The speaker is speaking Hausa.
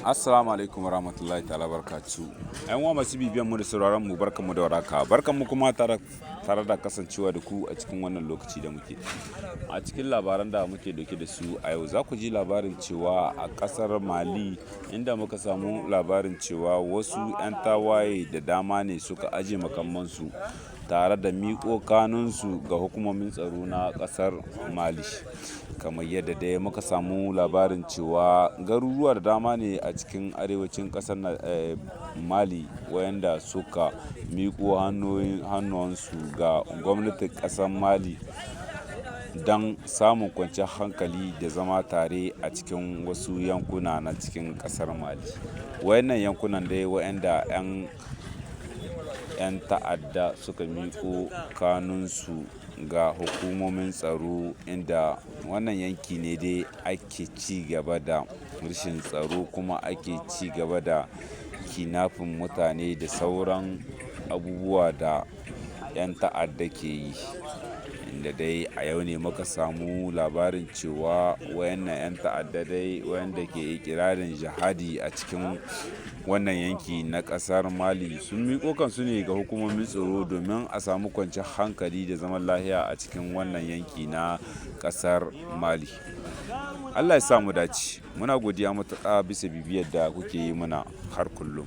Assalamu alaikum warahmatullahi ta'ala barkatu. ‘Yan uwa masu bibiyan mu da sauraron mu barkanmu da warhaka. Barkanmu kuma tare da kasancewa da ku a cikin wannan lokaci da muke. A cikin labaran da muke dauke da su a yau za ku ji labarin cewa a ƙasar Mali inda muka samu labarin cewa wasu ‘yan tawaye da dama ne suka aje makamansu tare da miƙo kanunsu ga hukumomin tsaro na ƙasar Mali. Kamar yadda dai muka samu labarin cewa garuruwa da dama ne a cikin arewacin ƙasar Mali wayanda suka miƙo hannuwansu ga gwamnatin ƙasar Mali don samun kwanciyar hankali da zama tare a cikin wasu yankuna na cikin ƙasar Mali. Wayannan yankunan dai wayanda 'yan ta'adda suka miƙo kanunsu ga hukumomin tsaro, inda wannan yanki ne dai ake ci gaba da rashin tsaro kuma ake ci gaba da kidnapping mutane da sauran abubuwa da 'yan ta'adda ke yi. Inda dai a yau ne muka samu labarin cewa wayannan 'yan ta'adda dai wayanda ke ikirarin jihadi a cikin wannan yanki na ƙasar Mali sun miƙo kansu ne ga hukumomin tsaro domin a samu kwanciyar hankali da zaman lafiya a cikin wannan yanki na ƙasar Mali. Allah ya sa mu dace. Muna godiya matuƙa bisa bibiyar da kuke yi mana har kullum.